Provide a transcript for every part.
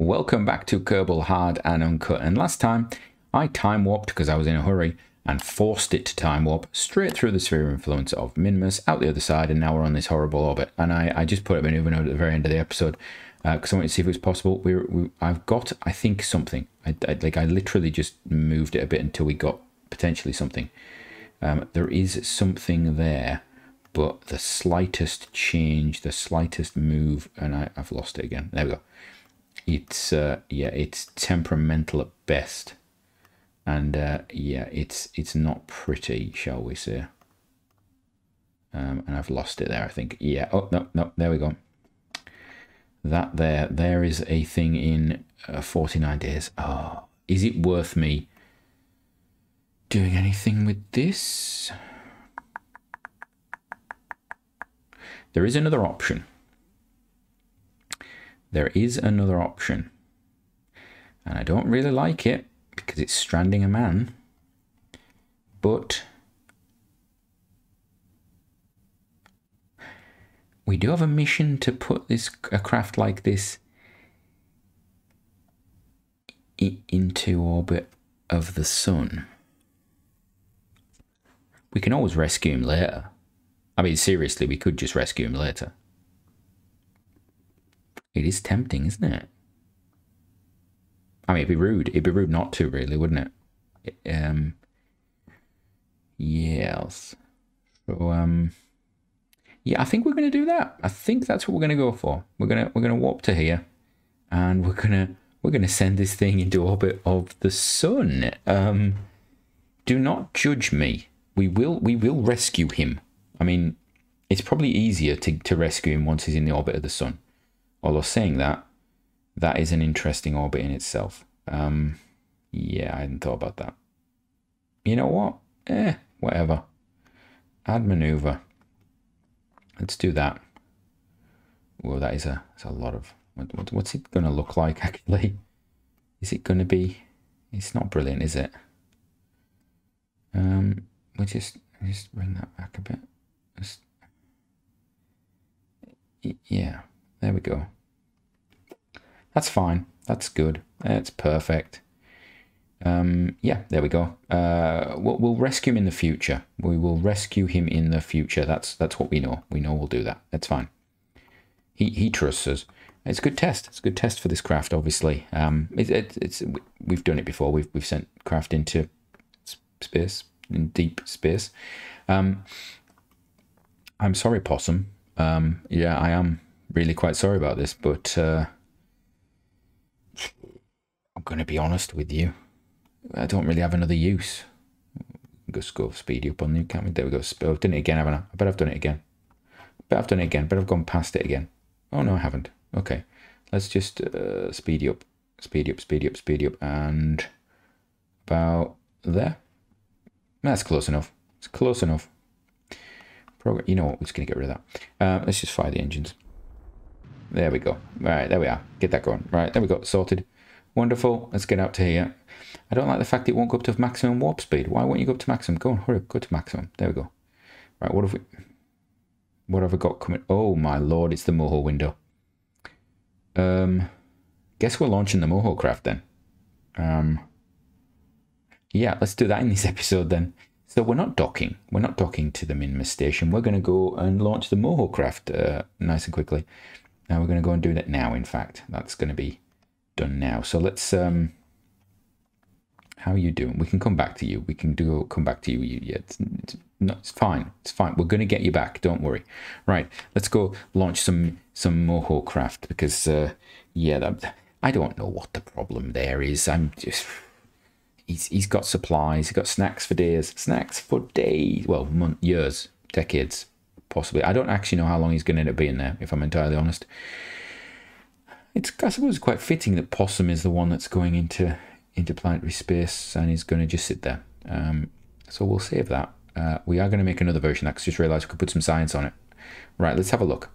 Welcome back to Kerbal Hard and Uncut. And last time I time warped because I was in a hurry and forced it to time warp straight through the sphere of influence of Minmus out the other side, and now we're on this horrible orbit. And I just put a maneuver note at the very end of the episode because I wanted to see if it was possible. I've got, I think, something. I literally just moved it a bit until we got potentially something. There is something there, but the slightest change, the slightest move, and I've lost it again. There we go. It's yeah, it's temperamental at best, and yeah, it's not pretty, shall we say. And I've lost it there, I think. Yeah. Oh no, there we go. That there is a thing in 49 days. Oh, is it worth me doing anything with this? There is another option. There is another option, and I don't really like it because it's stranding a man, but we do have a mission to put a craft like this into orbit of the sun. We can always rescue him later. I mean, seriously, we could just rescue him later. It is tempting, isn't it? I mean, it'd be rude. It'd be rude not to, really, wouldn't it? Yes. So, yeah, I think we're going to do that. I think that's what we're going to go for. We're gonna warp to here, and we're gonna send this thing into orbit of the sun. Do not judge me. We will rescue him. I mean, it's probably easier to rescue him once he's in the orbit of the sun. Although saying that, that is an interesting orbit in itself. Yeah, I hadn't thought about that. You know what? Whatever. Add maneuver. Let's do that. Well, that is a lot of... What's it going to look like, actually? Is it going to be... It's not brilliant, is it? We just bring that back a bit. Yeah. There we go. That's fine. That's good. That's perfect. Yeah, there we go. We'll rescue him in the future. We will rescue him in the future. That's what we know. We know we'll do that. That's fine. He trusts us. It's a good test. It's a good test for this craft, obviously. We've done it before. We've sent craft into space, in deep space. I'm sorry, Possum. Yeah, I am really quite sorry about this, but I'm going to be honest with you. I don't really have another use. Just go speedy up on you, can't we? There we go. I've done it again, haven't I? I bet I've done it again. Bet I've done it again. Bet I've gone past it again. Oh, no, I haven't. Okay. Let's just speedy up. Speedy up, speedy up, speedy up. And about there. That's close enough. It's close enough. You know what? We're just going to get rid of that. Let's just fire the engines. There we go. Right, there we are. Get that going. Right, there we go. Sorted. Wonderful. Let's get out to here. I don't like the fact it won't go up to maximum warp speed. Why won't you go up to maximum? Go on, hurry up. Go to maximum. There we go. Right, what have we got coming? Oh, my lord. It's the Moho window. Guess we're launching the Moho craft then. Yeah, let's do that in this episode then. So we're not docking. We're not docking to the Minmus station. We're going to go and launch the Moho craft nice and quickly. Now we're going to go and do that now, in fact. That's going to be done now. So let's... how are you doing? We can come back to you. We can come back to you. Yeah, it's fine. It's fine. We're going to get you back. Don't worry. Right. Let's go launch some Moho craft because, yeah, I don't know what the problem there is. I'm just... He's got supplies. He's got snacks for days. Snacks for days. Well, years, decades, possibly. I don't actually know how long he's going to end up being there, if I'm entirely honest. I suppose it's quite fitting that Possum is the one that's going into interplanetary space and he's going to just sit there. So we'll save that. We are going to make another version. I just realised we could put some science on it. Right, let's have a look.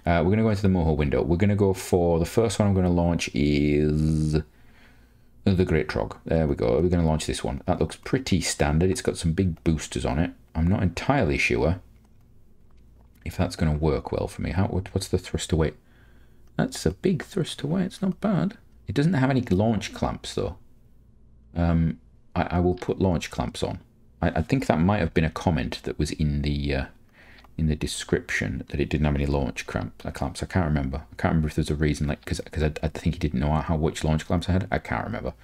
We're going to go into the Moho window. We're going to go for the first one I'm going to launch is... the Great Trog. There we go. We're going to launch this one. That looks pretty standard. It's got some big boosters on it. I'm not entirely sure if that's going to work well for me. What's the thrust to weight? That's a big thrust to weight. It's not bad. It doesn't have any launch clamps though. I will put launch clamps on. I think that might have been a comment that was in the description, that it didn't have any launch clamps. I can't remember. I can't remember if there's a reason, like because I think he didn't know which launch clamps I had. I can't remember.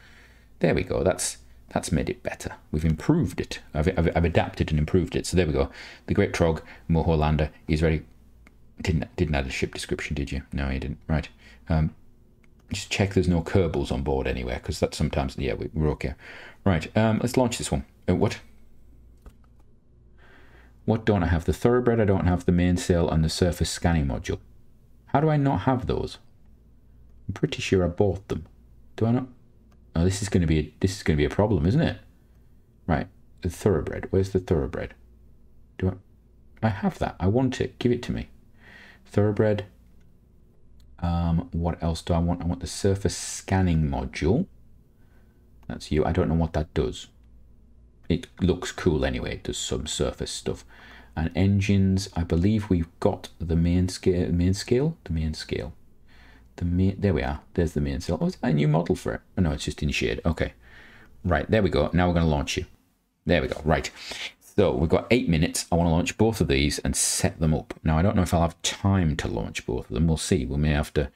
There we go. That's made it better. We've improved it. I've adapted and improved it. So there we go. The Great Trog Moho lander is ready. Didn't add a ship description, did you? No, you didn't. Right. Just check there's no Kerbals on board anywhere, because that's sometimes, yeah, we're okay. Right. Let's launch this one. What? What don't I have? The Thoroughbred, I don't have the mainsail and the surface scanning module. How do I not have those? I'm pretty sure I bought them. Do I not? Oh, this is going to be a problem, isn't it? Right. The Thoroughbred. Where's the Thoroughbred? I have that. I want it. Give it to me. Thoroughbred. What else do I want? I want the surface scanning module. That's you. I don't know what that does. It looks cool anyway. It does some surface stuff. And engines, I believe we've got the main scale. There we are. There's the main scale. Oh, is that a new model for it? Oh, no, it's just in shade. Okay. Right, there we go. Now we're going to launch you. There we go. Right. So we've got 8 minutes. I want to launch both of these and set them up. Now, I don't know if I'll have time to launch both of them. We'll see. We may have to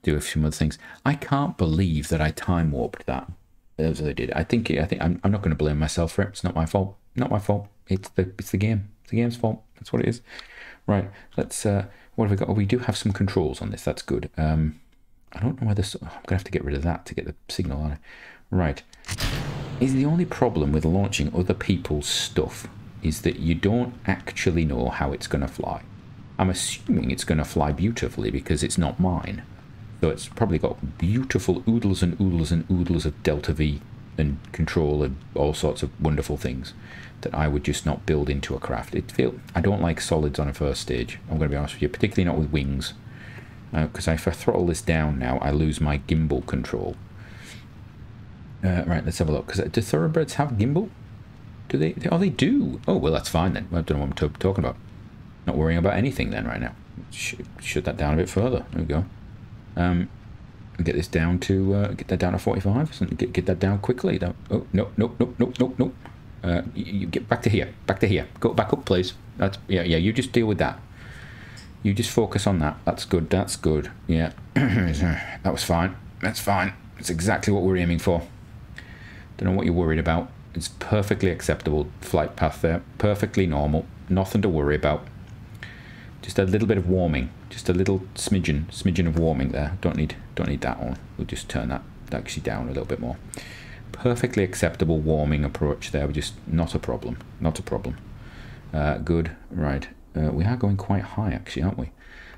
do a few other things. I can't believe that I time warped that as I did. I think I'm not going to blame myself for it. It's not my fault. Not my fault. It's the game. It's the game's fault. That's what it is. Right. Let's. What have we got? Oh, we do have some controls on this. That's good. I don't know whether. I'm going to have to get rid of that to get the signal on it. Right. Is the only problem with launching other people's stuff is that you don't actually know how it's going to fly. I'm assuming it's going to fly beautifully because it's not mine. So it's probably got beautiful oodles and oodles and oodles of delta V and control and all sorts of wonderful things that I would just not build into a craft. I don't like solids on a first stage. I'm going to be honest with you, particularly not with wings. Because if I throttle this down now, I lose my gimbal control. Right, let's have a look. Because do Thoroughbreds have gimbal? Do they? Oh, they do. Oh, well, that's fine then. I don't know what I'm talking about. Not worrying about anything then right now. Shut that down a bit further. There we go. Get this down to get that down to 45. Get that down quickly. Oh no. You get back to here. Back to here. Go back up, please. That's yeah. You just deal with that. You just focus on that. That's good. That's good. Yeah. That was fine. That's fine. That's exactly what we're aiming for. Don't know what you're worried about. It's perfectly acceptable flight path there. Perfectly normal. Nothing to worry about. Just a little bit of warming. Just a little smidgen of warming there. Don't need that on. We'll just turn that actually down a little bit more. Perfectly acceptable warming approach there. Just not a problem. Not a problem. Good. Right. We are going quite high actually, aren't we?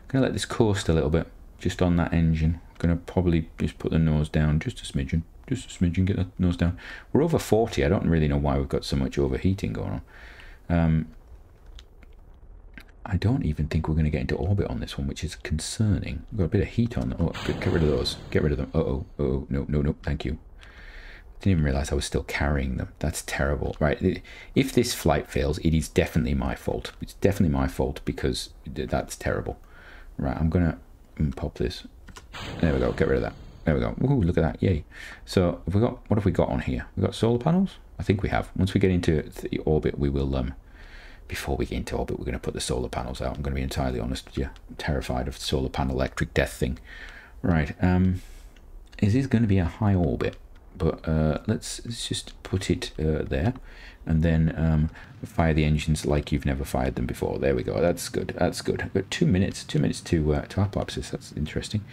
Gonna let this coast a little bit. Just on that engine. Gonna probably just put the nose down just a smidgen. Just a smidgen. Get the nose down. We're over 40. I don't really know why we've got so much overheating going on. I don't even think we're going to get into orbit on this one, which is concerning. We've got a bit of heat on. Oh, get rid of those. Get rid of them. Uh-oh. No, thank you. Didn't even realize I was still carrying them. That's terrible. Right, if this flight fails, it is definitely my fault. It's definitely my fault because that's terrible. Right, I'm going to pop this. There we go. Get rid of that. There we go. Ooh, look at that. Yay. So, what have we got on here? We've got solar panels? I think we have. Once we get into the orbit, we will... Before we get into orbit, we're going to put the solar panels out. I'm going to be entirely honest with you. I'm terrified of the solar panel electric death thing. Right. Is this going to be a high orbit? But let's just put it there. And then fire the engines like you've never fired them before. There we go. That's good. That's good. I've got 2 minutes. 2 minutes to apoapsis. That's interesting.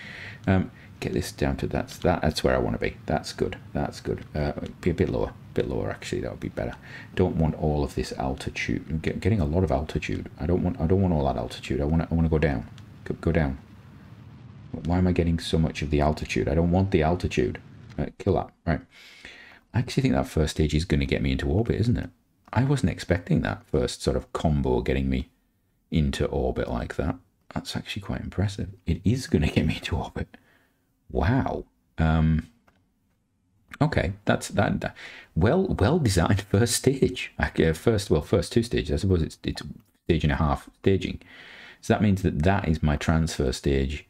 Get this down to that's where I want to be. That's good. That's good. Be a bit lower. Bit lower actually. That would be better. Don't want all of this altitude. Getting a lot of altitude. I don't want all that altitude. I want to go down. Go down. Why am I getting so much of the altitude? I don't want the altitude. Right, kill that. Right. I actually think that first stage is going to get me into orbit, isn't it? I wasn't expecting that first sort of combo getting me into orbit like that. That's actually quite impressive. It is going to get me into orbit. Wow. Okay, that's that. Well designed first stage. First 2 stages. I suppose it's stage and a half staging. So that means that is my transfer stage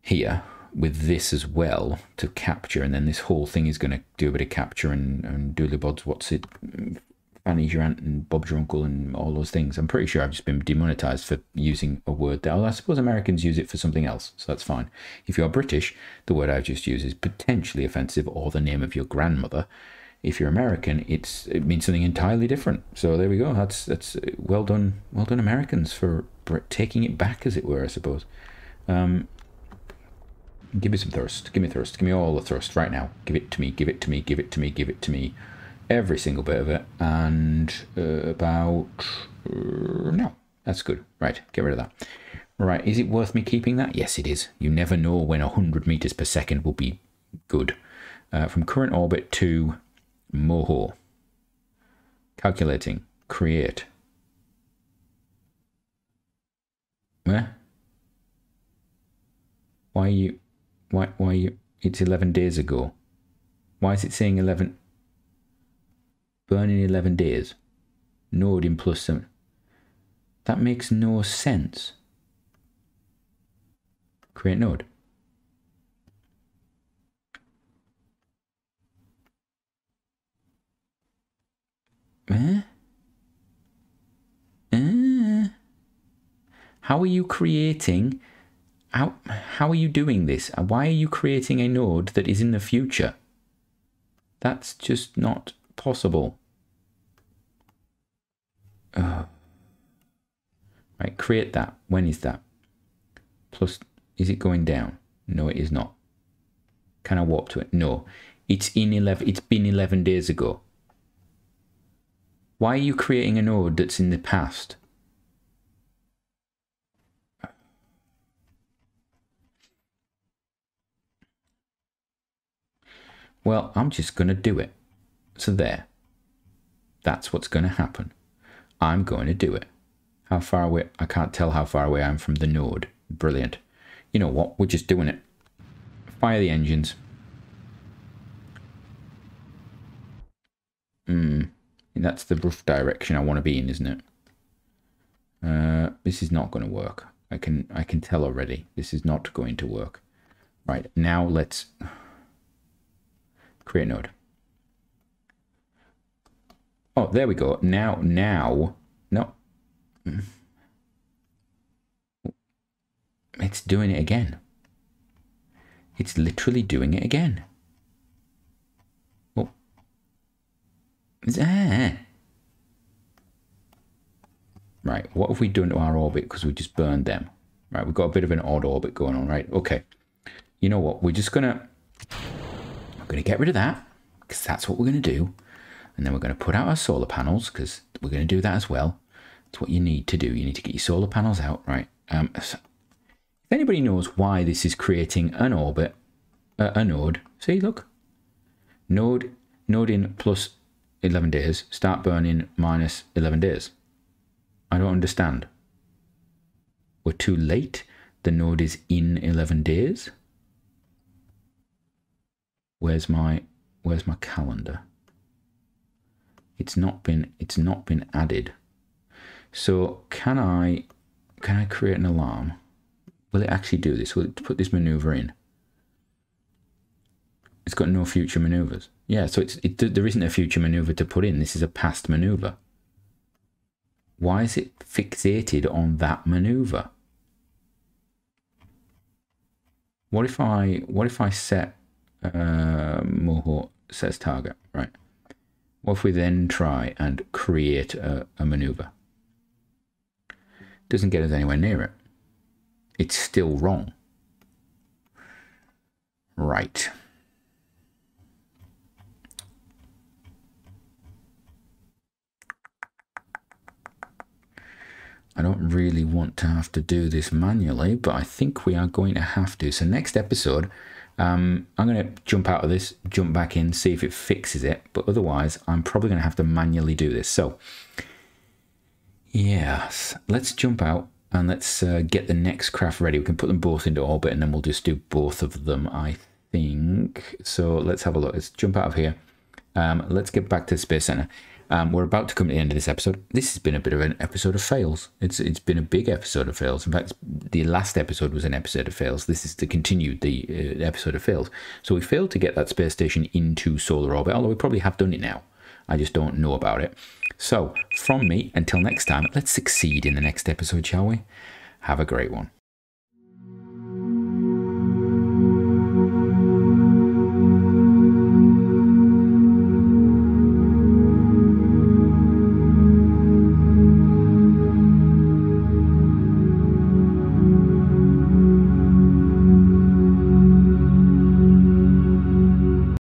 here. with this as well to capture, and then this whole thing is going to do a bit of capture and doodly bods, what's it, Fanny's your aunt and Bob's your uncle and all those things. I'm pretty sure I've just been demonetized for using a word there. Well, I suppose Americans use it for something else, so that's fine. If you're British, the word I've just used is potentially offensive, or the name of your grandmother. If you're American, it means something entirely different. So there we go. That's well done Americans for taking it back, as it were, I suppose. Give me some thirst. Give me thirst. Give me all the thirst right now. Give it to me. Give it to me. Give it to me. Give it to me. Every single bit of it. And no, that's good. Right, get rid of that. Right, is it worth me keeping that? Yes, it is. You never know when 100 meters per second will be good. From current orbit to Moho. Calculating. Create. Where? Why are you... Why are you... It's 11 days ago. Why is it saying 11... Burn in 11 days. Node in +7. That makes no sense. Create node. How are you creating... How are you doing this? Why are you creating a node that is in the future? That's just not possible. Right, create that. When is that? Plus, is it going down? No, it is not. Can I warp to it? No. It's been 11 days ago. Why are you creating a node that's in the past? Well, I'm just going to do it. So there. That's what's going to happen. I'm going to do it. How far away? I can't tell how far away I am from the node. Brilliant. You know what? We're just doing it. Fire the engines. That's the rough direction I want to be in, isn't it? This is not going to work. I can tell already. This is not going to work. Right, now let's create a node. Oh, there we go. Now, no. It's doing it again. It's literally doing it again. Oh. Right, what have we done to our orbit? Because we just burned them. Right, we've got a bit of an odd orbit going on, right? Okay. You know what? We're gonna get rid of that, because that's what we're going to do. And then we're going to put out our solar panels, because we're going to do that as well. That's what you need to do. You need to get your solar panels out, right? If anybody knows why this is creating an orbit, a node, see, look. Node in plus 11 days, start burning minus 11 days. I don't understand. We're too late. The node is in 11 days. Where's my calendar? It's not been added. So can I create an alarm? Will it actually do this? Will it put this maneuver in? It's got no future maneuvers. Yeah, so there isn't a future maneuver to put in. This is a past maneuver. Why is it fixated on that maneuver? What if I set Moho says target, right? What if we then try and create a maneuver? Doesn't get us anywhere near it. It's still wrong. Right. I don't really want to have to do this manually, but I think we are going to have to. So next episode, I'm going to jump out of this, jump back in, see if it fixes it. But otherwise, I'm probably going to have to manually do this. So, yes, let's jump out and let's get the next craft ready. We can put them both into orbit and then we'll just do both of them, I think. So let's have a look. Let's jump out of here. Let's get back to the Space Center. we're about to come to the end of this episode. This has been a bit of an episode of fails. It's been a big episode of fails. In fact, the last episode was an episode of fails. This is to continue the episode of fails. So we failed to get that space station into solar orbit, although we probably have done it now. I just don't know about it. So from me, until next time, let's succeed in the next episode, shall we? Have a great one.